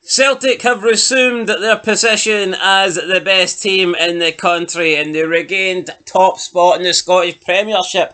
Celtic have resumed their position as the best team in the country and they regained top spot in the Scottish Premiership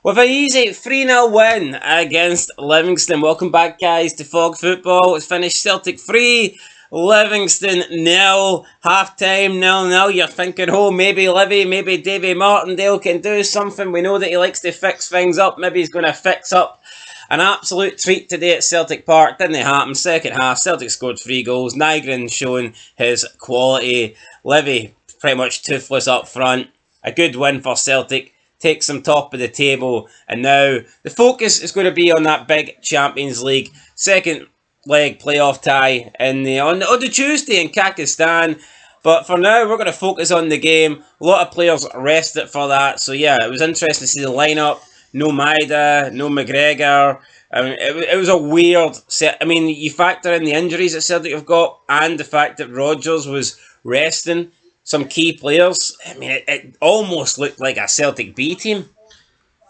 with an easy 3-0 win against Livingston. Welcome back, guys, to Fog Football. It's finished Celtic 3, Livingston 0, half-time 0-0. You're thinking, oh, maybe Livy, maybe Davy Martindale can do something. We know that he likes to fix things up. Maybe he's going to fix up an absolute treat today at Celtic Park. Didn't happen. Second half, Celtic scored 3 goals. Nygren showing his quality. Livy pretty much toothless up front. A good win for Celtic. Takes them top of the table. And now the focus is going to be on that big Champions League second leg playoff tie on the Tuesday in Kakistan. But for now, we're going to focus on the game. A lot of players rested for that. So yeah, it was interesting to see the lineup. No Maida, no McGregor. I mean, it was a weird set. I mean, you factor in the injuries that Celtic have got and the fact that Rodgers was resting some key players. I mean, it almost looked like a Celtic B team.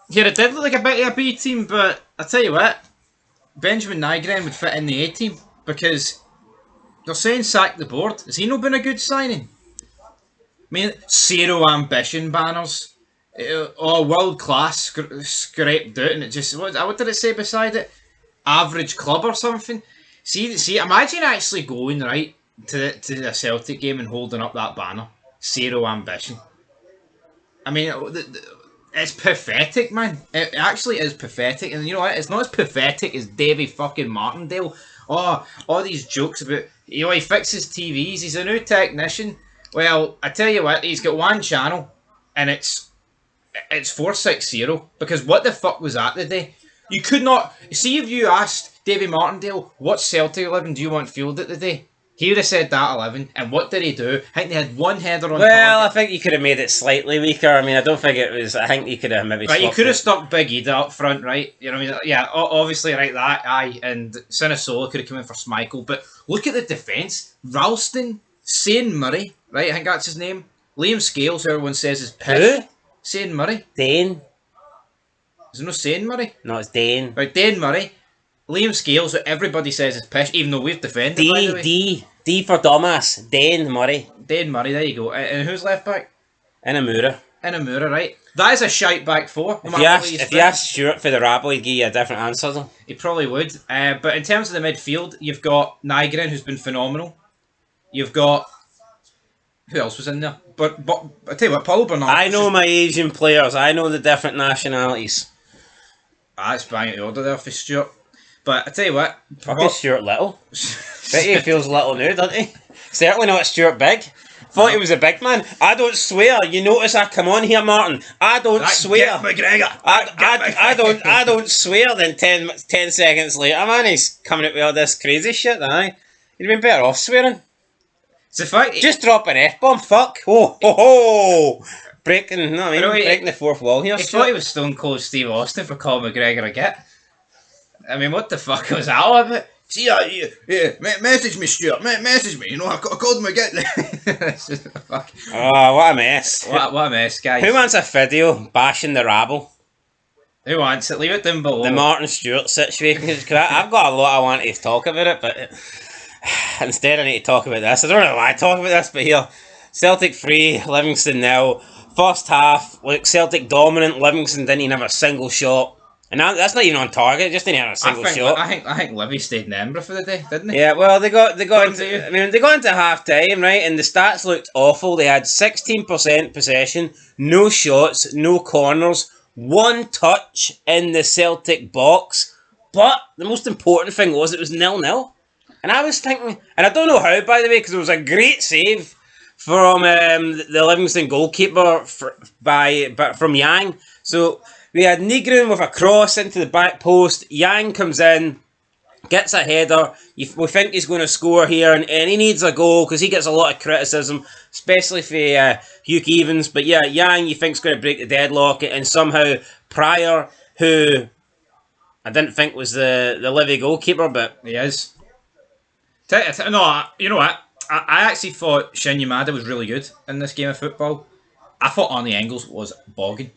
Yeah, it did look like a bit of a B team, but I tell you what, Benjamin Nygren would fit in the A team because they're saying sack the board. Has he not been a good signing? I mean, zero ambition banners. World class scraped out, and it just what did it say beside it? Average club or something. See, imagine actually going right to the Celtic game and holding up that banner. Zero ambition. I mean, it's pathetic, man. It actually is pathetic, and you know what? It's not as pathetic as Davy fucking Martindale. Oh, all these jokes about he fixes TVs. He's a new technician. Well, I tell you what, he's got one channel, and it's 460 because what the fuck was that today? You could not see if you asked Davy Martindale what Celtic 11 do you want fielded today. He would have said that 11, and what did he do? I think they had one header on. Well, target. I think you could have made it slightly weaker. I mean, I don't think it was. I think you could have maybe. Right, you could have stuck Big Ida up front, right? You know what I mean? Yeah, obviously, right. That and Sinisola could have come in for Schmeichel, but look at the defence: Ralston, Shane Murray, right? I think that's his name. Liam Scales, who everyone says is pish. Who? Shane Murray. Dane. Is there no Shane Murray? No, it's Dane. Right, Dane Murray. Liam Scales, who everybody says is pish, even though we've defended by the way. D for Dumbass. Dane Murray. Dane Murray, there you go. And who's left back? Inamura. Inamura, right. That is a shite back four. If you asked Stuart for the rabble, he'd give you a different answer though. He probably would. But in terms of the midfield, you've got Nygren, who's been phenomenal. You've got... Who else was in there? But I tell you what, Paul Bernard... I know my Asian players. I know the different nationalities. That's bang at the order there for Stuart. But I tell you what... Fucking Stuart Little. Bet he feels little now, doesn't he? Certainly not Stuart Big. Thought he was a big man. I don't swear. You notice I come on here, Martin. I don't swear. McGregor. I don't swear. Then 10 seconds later, man, he's coming up with all this crazy shit. Aye, you'd been better off swearing. It's a fact. Just drop an F-bomb. Fuck. Oh, ho, ho. Breaking the fourth wall here. He thought he was Stone Cold Steve Austin for calling McGregor a git. I mean, what the fuck was that all about? See, message me, Stuart. Message me. You know, I called him a git. Fuck. Oh, what a mess. What a mess, guys. Who wants a video bashing the rabble? Who wants it? Leave it down below. The Martin Stewart situation. I've got a lot I want to talk about it, but instead I need to talk about this. I don't know why I talk about this, but here. Celtic 3, Livingston 0. First half, look, Celtic dominant. Livingston didn't even have a single shot. And that's not even on target. Just didn't have a single shot. I think Livy stayed in Edinburgh for the day, didn't they? Yeah, well, they got into half time, right? And the stats looked awful. They had 16% possession, no shots, no corners, one touch in the Celtic box. But the most important thing was it was 0-0. And I was thinking, and I don't know how, by the way, because it was a great save from the Livingston goalkeeper from Yang. So we had Nygren with a cross into the back post. Yang comes in, gets a header. We think he's going to score here, and he needs a goal because he gets a lot of criticism, especially for Hugh Evans. But yeah, Yang, you think is going to break the deadlock, and somehow Pryor, who I didn't think was the Livy goalkeeper, but he is. No, you know what? I actually thought Shin Yamada was really good in this game of football. I thought Arnie Engels was bogging.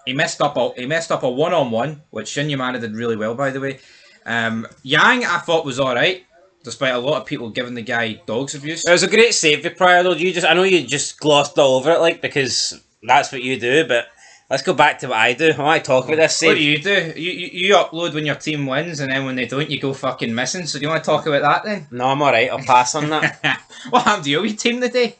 He messed up a one-on-one, which Shin Yamada did really well, by the way. Yang, I thought was all right. despite a lot of people giving the guy dogs abuse. It was a great save for Pryor, though. I know you just glossed all over it, like, because that's what you do, but let's go back to what I do. I want to talk about this save. What do? You upload when your team wins, and then when they don't, you go fucking missing. So do you want to talk about that then? No, I'm alright. I'll pass on that. What happened to your wee team today?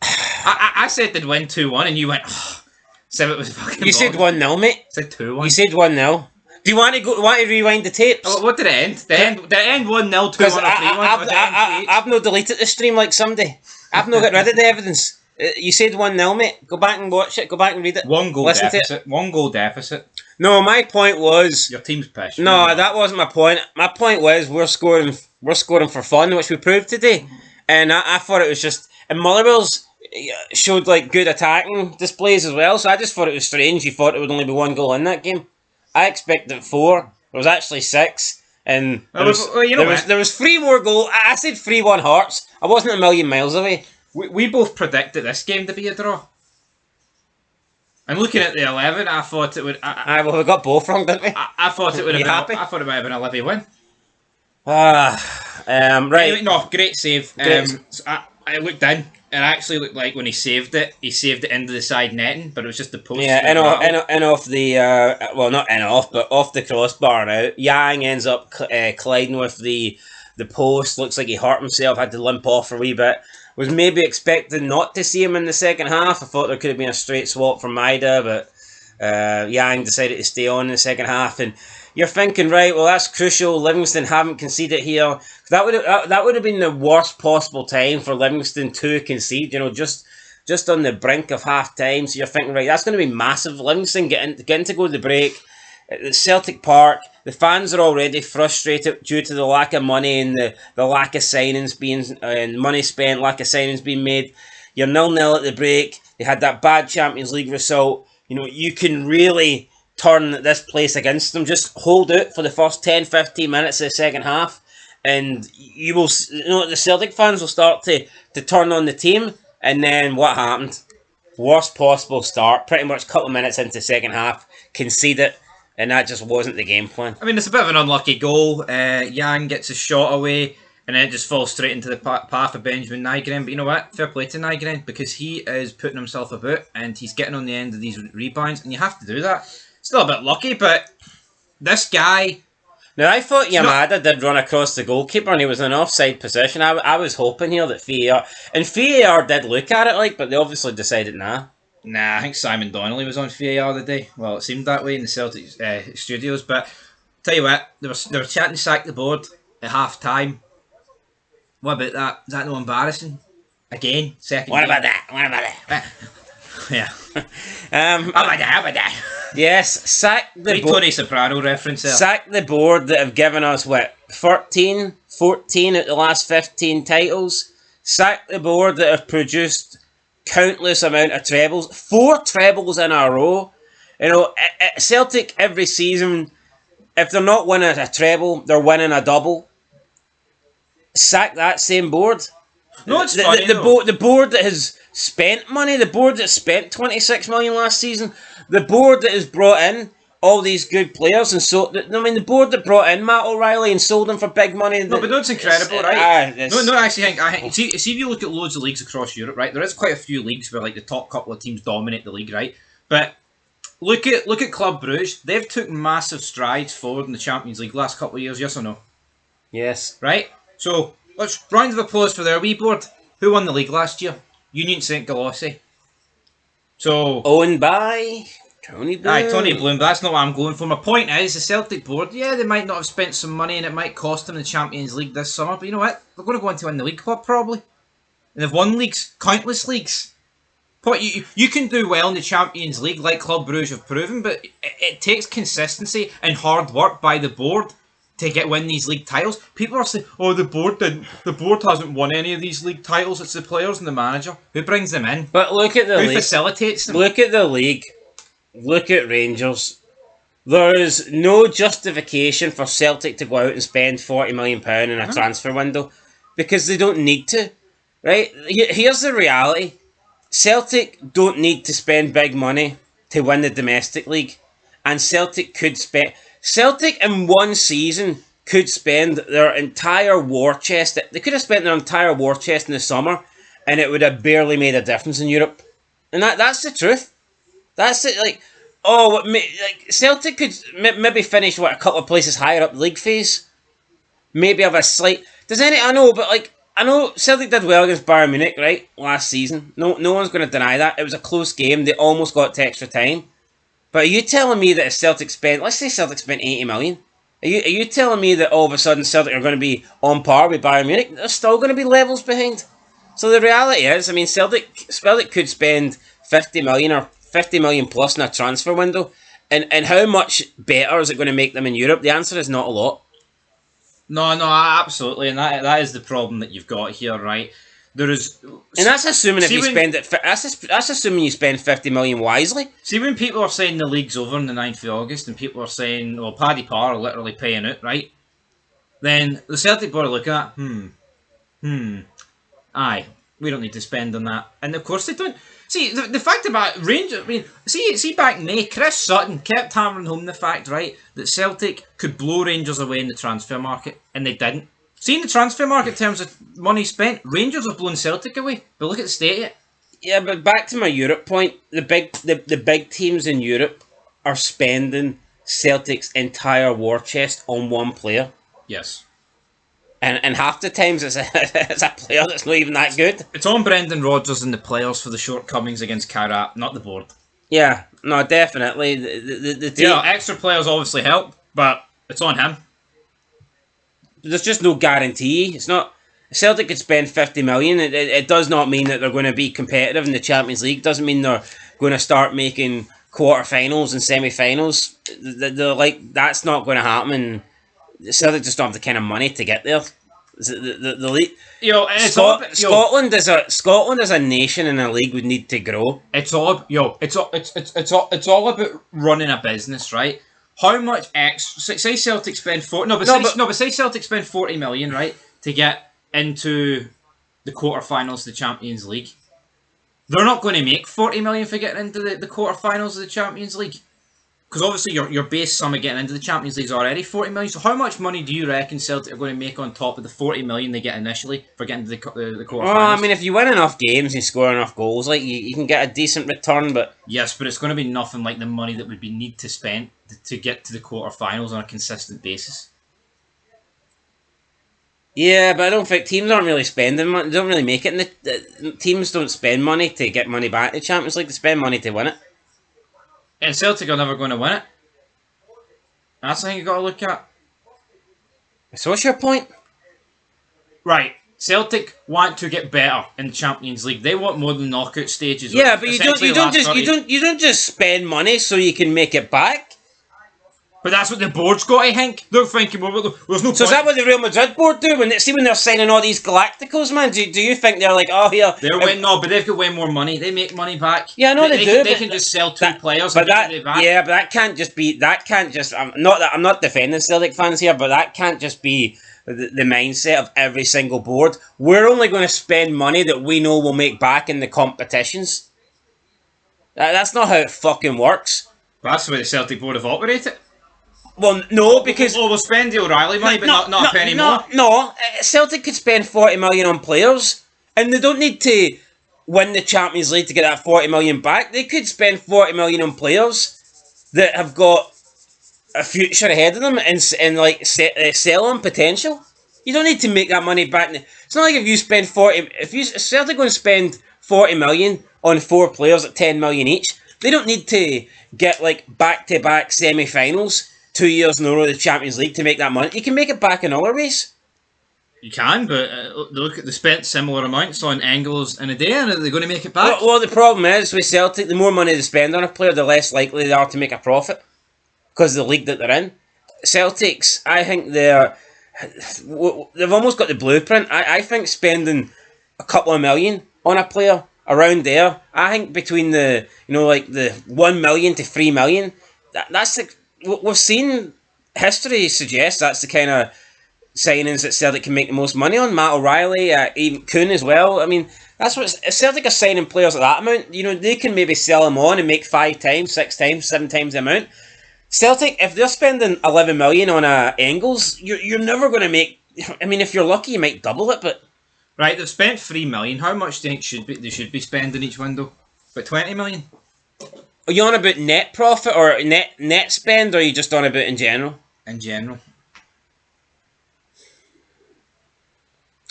I said they'd win 2-1, and you went, oh. So it was fucking. You said 1-0, mate. I said 2-1. You said 1-0. Do you want to rewind the tapes? Oh, what did it end? The end 1-0, 2-1, or 3-1. I've not deleted the stream like somebody. I've not got rid of the evidence. You said 1-0, mate. Go back and watch it. Go back and read it. One goal Listen deficit. to it. 1 goal deficit. No, my point was Your team's pissed. no. That wasn't my point. My point was we're scoring for fun, which we proved today. And I thought it was just, and Motherwell's showed like good attacking displays as well. So I just thought it was strange. You thought it would only be 1 goal in that game. I expected 4. There was actually 6. And there was 3 more goals. I said 3-1 Hearts. I wasn't a million miles away. We both predicted this game to be a draw. And looking at the 11, I thought it would. Well, we got both wrong, didn't we? I thought it would have been. Happy? I thought it might have been a Livy win. Right. Anyway, no, great save. Great. So I looked in. It actually looked like when he saved it into the side netting, but it was just the post. Yeah, and off the not in off, but off the crossbar now. Yang ends up colliding with the post. Looks like he hurt himself. Had to limp off a wee bit. Was maybe expecting not to see him in the second half. I thought there could have been a straight swap from Maida, but Yang decided to stay on in the second half. And you're thinking, right, well, that's crucial. Livingston haven't conceded here. That would have been the worst possible time for Livingston to concede. You know, just on the brink of half time. So you're thinking, right, that's going to be massive. Livingston getting to go to the break at Celtic Park. The fans are already frustrated due to the lack of money and the lack of signings and money spent, lack of signings being made. You're 0-0 at the break. They had that bad Champions League result. You know, you can really turn this place against them. Just hold out for the first 10-15 minutes of the second half, and you will. You know, the Celtic fans will start to turn on the team. And then what happened? Worst possible start. Pretty much a couple of minutes into the second half, concede it. And that just wasn't the game plan. I mean, it's a bit of an unlucky goal. Yang gets a shot away, and then it just falls straight into the path of Benjamin Nygren. But you know what? Fair play to Nygren, because he is putting himself about, and he's getting on the end of these rebounds, and you have to do that. Still a bit lucky, but this guy... Now, I thought Yamada did run across the goalkeeper, and he was in an offside position. I was hoping here that VAR... And VAR did look at it, but they obviously decided, nah. Nah, I think Simon Donnelly was on VAR today. Well, it seemed that way in the Celtic studios. But tell you what, they were chatting sack the board at half time. What about that? Is that no embarrassing? Again, second. What about that? Yeah. How about that? Yes, sack the board. Tony Soprano reference there. Sack the board that have given us 13, 14 at the last 15 titles. Sack the board that have produced countless amount of trebles, 4 trebles in a row. You know, at Celtic every season, if they're not winning a treble, they're winning a double. Sack that same board. No, it's funny, the board that has spent money, the board that spent 26 million last season, the board that has brought in all these good players, and so the board that brought in Matt O'Reilly and sold him for big money. No, but that's incredible, right? No, actually, see if you look at loads of leagues across Europe, right? There is quite a few leagues where the top couple of teams dominate the league, right? But look at Club Brugge. They've took massive strides forward in the Champions League last couple of years. Yes or no? Yes. Right. So let's round of applause for their wee board. Who won the league last year? Union St Galossi. So owned by Tony Bloom. Aye, Tony Bloom, but that's not what I'm going for. My point is, the Celtic board, yeah, they might not have spent some money and it might cost them the Champions League this summer, but you know what? They're going to go on to win the league club, probably. And they've won leagues, countless leagues. But you can do well in the Champions League, like Club Brugge have proven, but it takes consistency and hard work by the board to win these league titles. People are saying, oh, the board hasn't won any of these league titles, it's the players and the manager. Who brings them in? But look at the league. Who facilitates them? Look at the league. Look at Rangers. There is no justification for Celtic to go out and spend £40 million in a transfer window, because they don't need to. Right? Here's the reality. Celtic don't need to spend big money to win the domestic league, and Celtic could spend... Celtic in one season could spend their entire war chest. They could have spent their entire war chest in the summer, and it would have barely made a difference in Europe. And that's the truth. That's it. Celtic could maybe finish a couple of places higher up the league phase. Maybe have a slight. I know Celtic did well against Bayern Munich, right, last season. No one's going to deny that. It was a close game. They almost got to extra time. But are you telling me that if Celtic spent, let's say Celtic spent 80 million, are you telling me that all of a sudden Celtic are going to be on par with Bayern Munich? They're still going to be levels behind. So the reality is, I mean, Celtic could spend 50 million or 50 million plus in a transfer window. And how much better is it going to make them in Europe? The answer is not a lot. No, absolutely, and that is the problem that you've got here, right? There is, and that's assuming that's assuming you spend 50 million wisely. See, when people are saying the league's over on the 9th of August, and people are saying, well, Paddy Power are literally paying out, right? Then the Celtic board are looking at, aye, we don't need to spend on that, and of course they don't. See, the fact about Rangers, I mean, see back in May, Chris Sutton kept hammering home the fact, right, that Celtic could blow Rangers away in the transfer market, and they didn't. See, in the transfer market in terms of money spent, Rangers have blown Celtic away, but look at the state of it. Yeah, but back to my Europe point, the big teams in Europe are spending Celtic's entire war chest on one player. Yes. And half the times it's a player that's not even that good. It's on Brendan Rodgers and the players for the shortcomings against Karat, not the board. Yeah, no, definitely. The team, yeah, extra players obviously help, but it's on him. There's just no guarantee. It's not. Celtic could spend 50 million. It does not mean that they're going to be competitive in the Champions League. It doesn't mean they're going to start making quarterfinals and semi-finals. That's not going to happen. And Celtic just don't have the kind of money to get there. The league, Scotland as a nation in a league would need to grow. It's all about running a business, right? How much say Celtic spend say Celtic spend 40 million, right, to get into the quarterfinals of the Champions League. They're not going to make 40 million for getting into the quarterfinals of the Champions League. Because obviously your base sum of getting into the Champions League is already 40 million. So how much money do you reckon Celtic are going to make on top of the 40 million they get initially for getting to the quarterfinals? Well, I mean, if you win enough games and score enough goals, you can get a decent return. But yes, but it's going to be nothing like the money that would be need to spend to get to the quarterfinals on a consistent basis. Yeah, but I don't think teams aren't really spending money. They don't really make it. And the teams don't spend money to get money back in the Champions League. They spend money to win it. And Celtic are never going to win it. That's the thing you've got to look at. So what's your point? Right. Celtic want to get better in the Champions League. They want more than knockout stages. Yeah, but you don't just spend money so you can make it back. But that's what the board's got to think. They're thinking, well, there's no point. So is that what the Real Madrid board do? When they're signing all these Galacticos, man? Do you think they're like, oh, here... No, but they've got way more money. They make money back. Yeah, I know they do. They can just sell two players and get money back. Yeah, but that can't just be... I'm not defending Celtic fans here, but that can't just be the mindset of every single board. We're only going to spend money that we know we'll make back in the competitions. That's not how it fucking works. Well, that's the way the Celtic board have operated. Well, no, because... we'll spend the O'Reilly money, but not a penny more. No, Celtic could spend 40 million on players, and they don't need to win the Champions League to get that 40 million back. They could spend 40 million on players that have got a future ahead of them and selling potential. You don't need to make that money back. It's not like if you spend 40... If Celtic going to spend 40 million on 4 players at 10 million each, they don't need to get back-to-back semi-finals 2 years in a row of the Champions League to make that money. You can make it back in other ways. You can, but they spent similar amounts on Engels and Adair, and are they going to make it back? Well, the problem is with Celtic, the more money they spend on a player, the less likely they are to make a profit because of the league that they're in. Celtics, I think they've almost got the blueprint. I think spending a couple of million on a player around there, I think between the 1 million to 3 million, that's we've seen history suggests that's the kind of signings that Celtic can make the most money on. Matt O'Reilly, even Kuhn as well. I mean, that's what if Celtic are signing players at that amount. They can maybe sell them on and make 5 times, 6 times, 7 times the amount. Celtic, if they're spending 11 million on Engels, you're never going to make. I mean, if you're lucky, you might double it, but Right, they've spent 3 million. How much do you think they should be spending each window? About 20 million. are you on about net profit or net spend, or are you just on about in general? In general.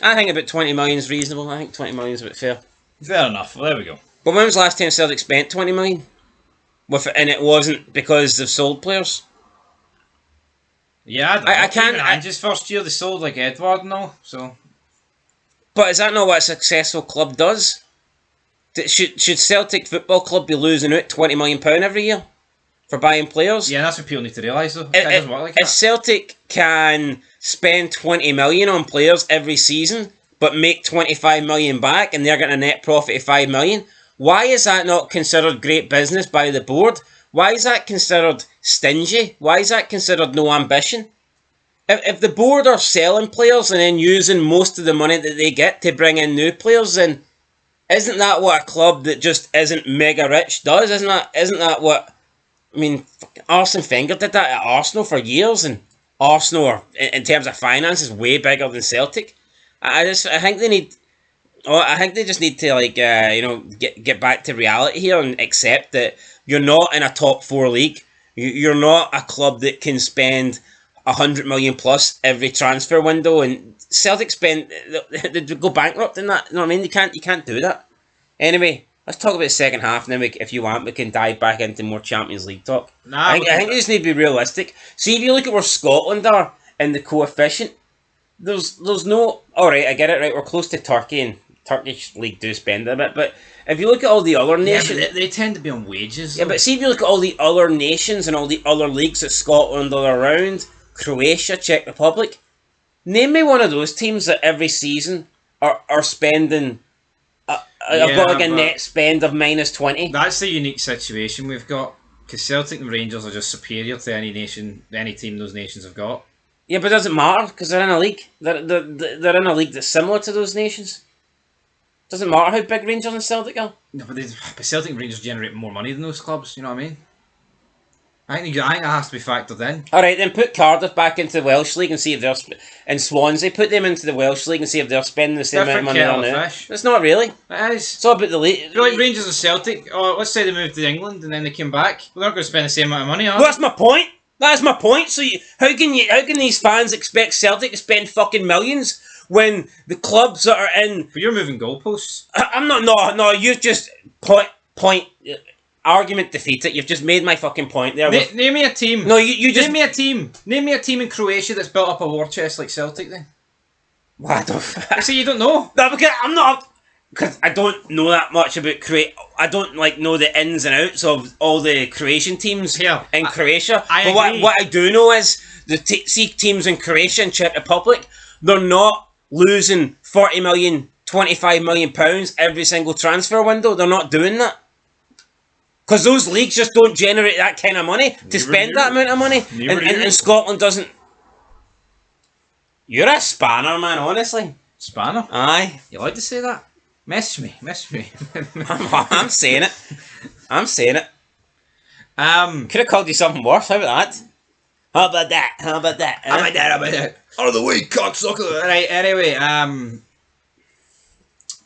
I think about 20 million is reasonable. I think 20 million is about fair. Fair enough. Well, there we go. But when was the last time Celtic spent 20 million? And it wasn't because they've sold players. Yeah, I can't. Ange's first year they sold like Edward and all. So, But is that not what a successful club does? Should Celtic Football Club be losing out £20 million every year for buying players? yeah, that's what people need to realise though. It doesn't work like If that. Celtic can spend 20 million on players every season, but make 25 million back, and they're getting a net profit of 5 million, why is that not considered great business by the board? Why is that considered stingy? Why is that considered no ambition? If the board are selling players and then using most of the money that they get to bring in new players, then isn't that what a club that just isn't mega rich does? Isn't that what? I mean, Arsene Wenger did that at Arsenal for years, and Arsenal are, in terms of finances, way bigger than Celtic. I think they need. I think they just need to get back to reality here and accept that you're not in a top 4 league. You're not a club that can spend 100 million plus every transfer window, and Celtic they go bankrupt in that. You know what I mean? You can't do that. Anyway, let's talk about the second half, and then if you want, we can dive back into more Champions League talk. I think we just need to be realistic. See, if you look at where Scotland are in the coefficient, there's no. All right, I get it. Right, we're close to Turkey, and Turkish league do spend a bit, but if you look at all the other nations, yeah, they tend to be on wages. Yeah, but see if you look at all the other nations and all the other leagues that Scotland are around, Croatia, Czech Republic, name me one of those teams that every season are spending. I've got like a net spend of -20. That's the unique situation we've got, because Celtic and Rangers are just superior to any team those nations have got. Yeah, but it doesn't matter because they're in a league. They're in a league that's similar to those nations. Doesn't matter how big Rangers and Celtic are. No, but Celtic and Rangers generate more money than those clubs. You know what I mean? I think that has to be factored in. All right, then put Cardiff back into the Welsh League and see if they're and Swansea. Put them into the Welsh League and see if they're spending the same amount of money on it. It's not really. It is. It's all about the league. Like Rangers and Celtic. Oh, let's say they moved to England and then they came back. Well, they're not going to spend the same amount of money, are they? Well, that's my point. That's my point. So how can these fans expect Celtic to spend fucking millions when the clubs that are in? But you're moving goalposts. I'm not. No. You've just point. Argument defeated. You've just made my fucking point there. Name me a team. No, you just name me a team. Name me a team in Croatia that's built up a war chest like Celtic. Then. What? I say you don't know. No, because I'm not. Because I don't know that much about Croatia. I don't know the ins and outs of all the Croatian teams in Croatia. But what I do know is the teams in Croatia and Czech Republic, they're not losing 40 million, 25 million pounds every single transfer window. They're not doing that. Because those leagues just don't generate that kind of money to spend that amount of money. And Scotland doesn't. You're a spanner, man, honestly. Spanner? Aye. You like to say that? Message me. I'm saying it. Could have called you something worse. How about that? How about that? Out of the way, cocksucker! Right, anyway,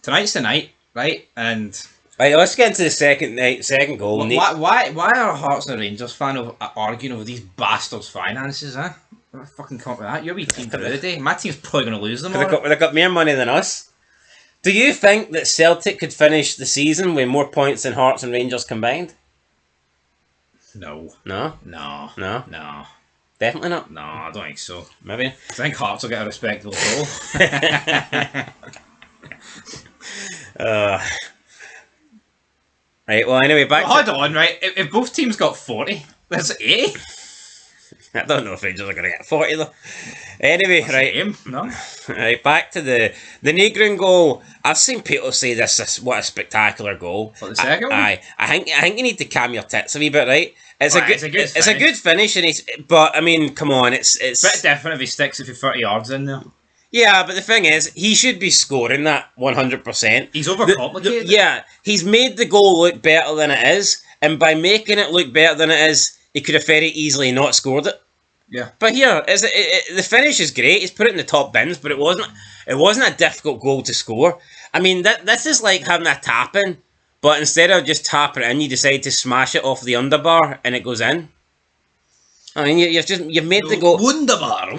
tonight's the night, right? And... Right, let's get into the second goal. Why are Hearts and Rangers fans arguing over these bastards' finances, huh? What fucking come up with that? Your wee team through the day. My team's probably going to lose them all. They've got more money than us. Do you think that Celtic could finish the season with more points than Hearts and Rangers combined? No. No? No. No? No. Definitely not? No, I don't think so. Maybe. I think Hearts will get a respectable goal. Right, well, anyway, hold on, right? If both teams got 40, that's 80. I don't know if Rangers are going to get 40, though. Anyway, that's right. No. Right, back to the Negrin goal. I've seen people say this is what a spectacular goal. For the second one? Aye. I think you need to calm your tits a wee bit, right? It's It's a good finish, but I mean, come on, it's a bit different if he sticks it for 30 yards in there. Yeah, but the thing is, he should be scoring that 100%. He's overcomplicated. Yeah, he's made the goal look better than it is, and by making it look better than it is, he could have very easily not scored it. Yeah. But here, the finish is great. He's put it in the top bins, but it wasn't a difficult goal to score. I mean, this is like having a tap in, but instead of just tapping it in, you decide to smash it off the underbar and it goes in. I mean, you've made the goal. Wunderbar.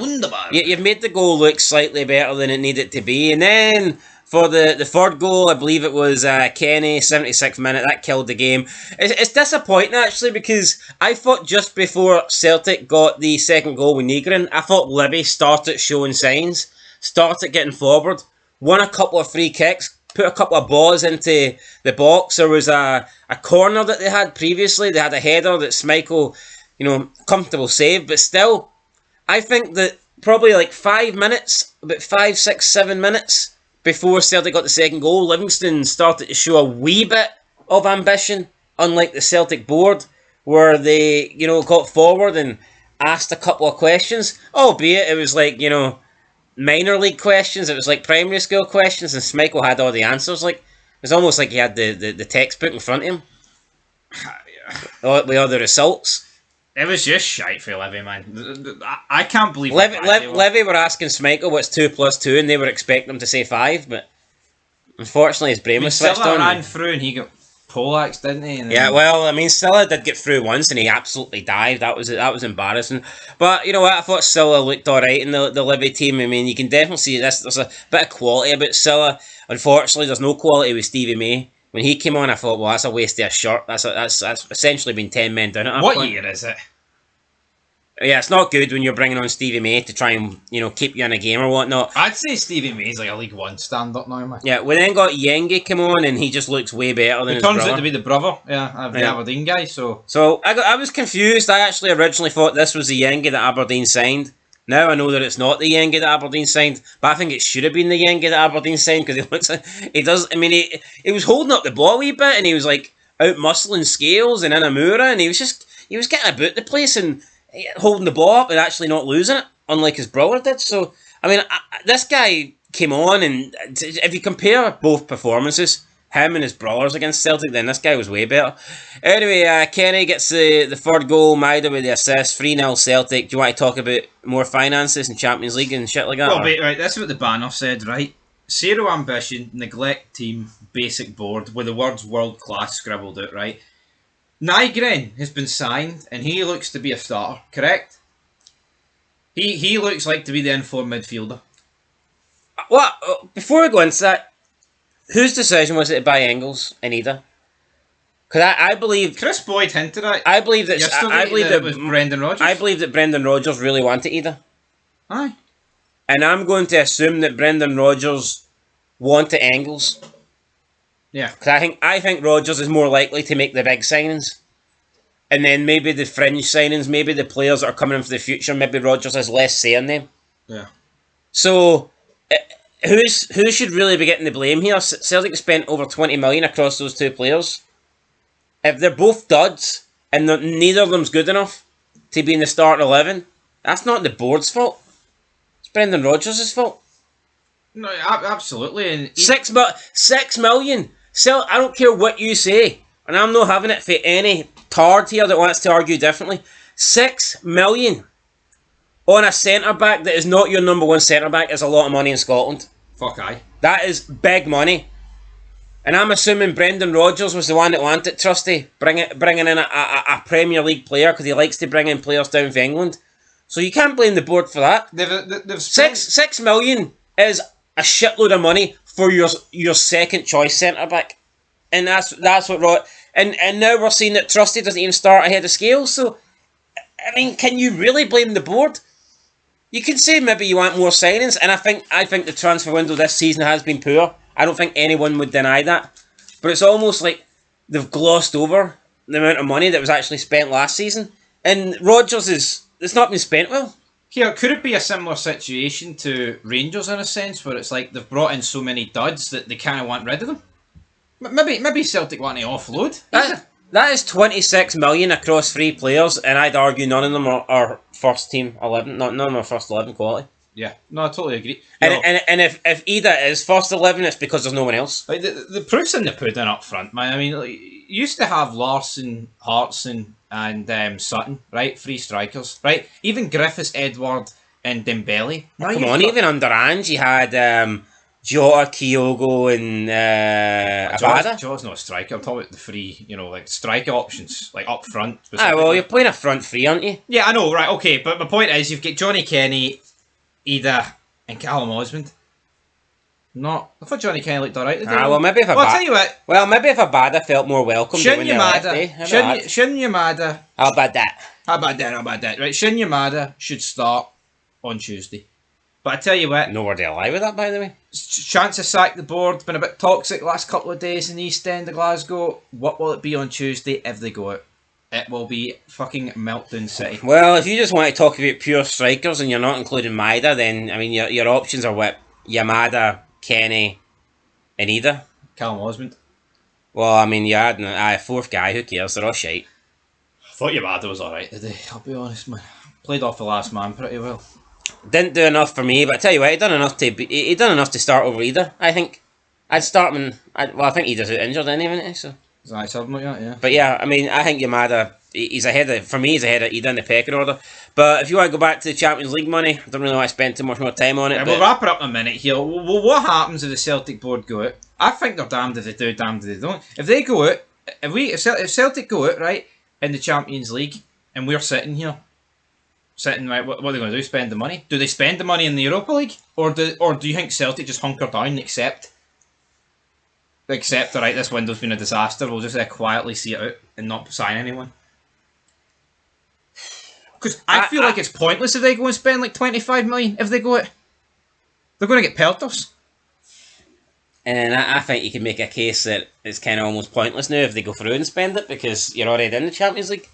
You've made the goal look slightly better than it needed to be, and then for the third goal, I believe it was Kenny, 76th minute, that killed the game. It's disappointing actually, because I thought just before Celtic got the second goal with Nygren, I thought Libby started showing signs, started getting forward, won a couple of free kicks, put a couple of balls into the box. There was a corner that they had previously. They had a header that Schmeichel, comfortable save, but still, I think that probably like 5 minutes, about 5, 6, 7 minutes before Celtic got the second goal, Livingston started to show a wee bit of ambition, unlike the Celtic board, where they, got forward and asked a couple of questions, albeit it was like, minor league questions, it was like primary school questions, and Schmeichel had all the answers. Like, it was almost like he had the textbook in front of him. With all the results. It was just shite for Levy, man. I can't believe Levy were asking Schmeichel what's 2 plus 2, and they were expecting him to say 5, but unfortunately his brain was switched on. Ran through and he got poleaxed, didn't he? Yeah, well, I mean, Silla did get through once and he absolutely dived. That was embarrassing. But you know what? I thought Silla looked alright in the Levy team. I mean, you can definitely see there's a bit of quality about Silla. Unfortunately, there's no quality with Stevie May. When he came on, I thought, well, that's a waste of a shirt. That's essentially been 10 men down at that What point. year is it? Yeah, it's not good when you're bringing on Stevie May to try and, keep you in a game or whatnot. I'd say Stevie May's like a League One stand-up now, man. Yeah, we then got Yenge come on and he just looks way better than his brother. He turns out to be the brother, of the Aberdeen guy, so... So, I was confused. I actually originally thought this was the Yenge that Aberdeen signed. Now I know that it's not the Yenge that Aberdeen signed, but I think it should have been the Yenge that Aberdeen signed, because he was holding up the ball a wee bit and he was like out muscling Scales and Inamura, and he was getting about the place and holding the ball up and actually not losing it, unlike his brother did. So, I mean, this guy came on, and if you compare both performances, him and his brothers against Celtic, then this guy was way better. Anyway, Kenny gets the third goal, Maida with the assist, 3-0 Celtic. Do you want to talk about more finances and Champions League and shit like that? Well, wait, right, that's what the banner said, right? Zero ambition, neglect team, basic board, with the words world class scribbled out, right? Nygren has been signed, and he looks to be a starter, correct? He looks like to be the informed midfielder. What? Before we go into that, whose decision was it to buy Engels and Ida? Because I believe Chris Boyd hinted at. I believe that it was Brendan Rodgers. I believe that Brendan Rodgers really wanted Ida. Aye. And I'm going to assume that Brendan Rodgers wanted Engels. Yeah. Because I think Rodgers is more likely to make the big signings. And then maybe the fringe signings, maybe the players that are coming in for the future, maybe Rodgers has less say in them. Yeah. So, who should really be getting the blame here? Celtic spent over 20 million across those two players. If they're both duds, and neither of them's good enough to be in the start 11, that's not the board's fault. It's Brendan Rodgers' fault. No, absolutely. And 6 million. I don't care what you say, and I'm not having it for any tard here that wants to argue differently. 6 million on a centre-back that is not your number one centre-back is a lot of money in Scotland. Fuck aye. That is big money. And I'm assuming Brendan Rodgers was the one that wanted Trusty, bringing in a Premier League player, because he likes to bring in players down from England. So you can't blame the board for that. They've spent... 6 million is a shitload of money for your second choice centre back, and that's what and now we're seeing that Trusty doesn't even start ahead of Scales. So, I mean, can you really blame the board? You can say maybe you want more signings, and I think the transfer window this season has been poor. I don't think anyone would deny that, but it's almost like they've glossed over the amount of money that was actually spent last season, and Rodgers it's not been spent well. Here, could it be a similar situation to Rangers in a sense, where it's like they've brought in so many duds that they kind of want rid of them? Maybe Celtic want to offload. That is 26 million across 3 players, and I'd argue none of them are first team 11. None of them are first 11 quality. Yeah, no, I totally agree. And if Ida is first 11, it's because there's no one else. Like the proof's in the pudding up front, man. I mean, like, used to have Larson, Hartson, and Sutton, right? 3 strikers, right? Even Griffiths, Edward, and Dembele. Now Come you've on, got- even under Ange, you had Jota, Kyogo, and Abada. Jaw's not a striker. I'm talking about the 3, like striker options, like up front. Ah, well, specifically. you're playing a front 3, aren't you? Yeah, I know, right? Okay, but my point is, you've got Johnny Kenny, Ida, and Callum Osmond. I thought Johnny Kenny looked alright today. Ah, well, maybe if Well, I'll tell you what. maybe if Abada felt more welcome. Shin when they left, eh? Yamada. Shin Yamada. How about that? How about that? Right, Shin Yamada should start on Tuesday. But I tell you what, Nowhere to lie with that, by the way. chance to sack the board. Been a bit toxic last couple of days in the East End of Glasgow. What will it be on Tuesday if they go out? It will be fucking meltdown city. Well, if you just want to talk about pure strikers and you're not including Maida, then I mean your options are what? Yamada, Kenny, and Ida. Callum Osmond. Well, I mean, you had a 4th guy. Who cares? They're all shite. I thought Yamada was alright today. I'll be honest, man. Played off the last man pretty well. Didn't do enough for me, but I tell you what, he done enough to start over Ida. I think I'd start him. I think Ida's out injured anyway, so. Is that something like that? Yeah. But yeah, I mean, I think Yamada, he's ahead of Ida in the pecking order. But if you want to go back to the Champions League money, I don't really want to spend too much more time on it. Yeah, but we'll wrap it up in a minute here. Well, what happens if the Celtic board go out? I think they're damned if they do, damned if they don't. If they go out, if Celtic go out, right, in the Champions League, and we're sitting here, right, what are they going to do? Spend the money? Do they spend the money in the Europa League, or do you think Celtic just hunker down and accept, alright, this window's been a disaster. We'll just quietly see it out and not sign anyone. Because I feel like it's pointless if they go and spend like 25 million. If they go out, they're going to get pelters. And I think you can make a case that it's kind of almost pointless now if they go through and spend it because you're already in the Champions League.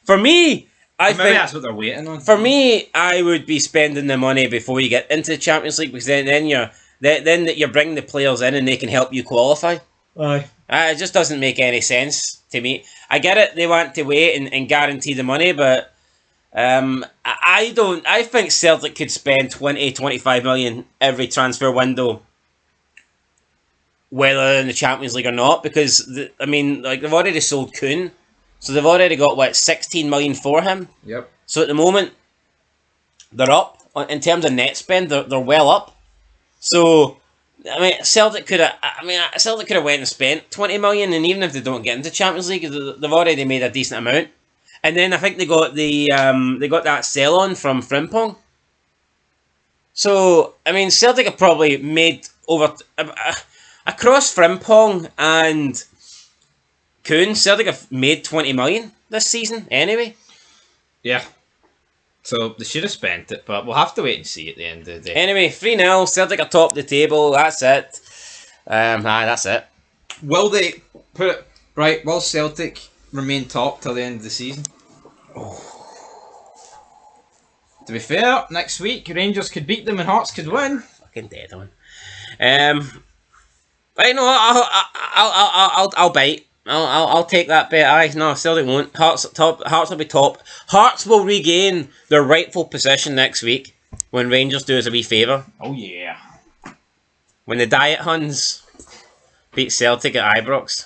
For me, I Maybe think that's what they're waiting on. for me, I would be spending the money before you get into the Champions League because then you're bringing the players in and they can help you qualify. Aye. It just doesn't make any sense to me. I get it; they want to wait and guarantee the money, but I don't. I think Celtic could spend 20, 25 million every transfer window, whether they're in the Champions League or not. Because they've already sold Kuhn, so they've already got 16 million for him. Yep. So at the moment, they're up in terms of net spend. They're well up. So I mean, Celtic could have went and spent 20 million, and even if they don't get into Champions League, they've already made a decent amount. And then I think they got that sell on from Frimpong. So I mean, Celtic have probably made over across Frimpong and Kuhn. Celtic have made 20 million this season anyway. Yeah. So they should have spent it, but we'll have to wait and see at the end of the day. Anyway, 3-0. Celtic are top of the table. That's it. That's it. Will they put it right? Will Celtic remain top till the end of the season? To be fair, next week Rangers could beat them and Hearts could win. Fucking dead on. Right, no, I'll bite. I'll take that bet. Aye, no, Celtic won't. Hearts will be top. Hearts will regain their rightful position next week when Rangers do us a wee favour. Oh yeah. When the Diet Huns beat Celtic at Ibrox.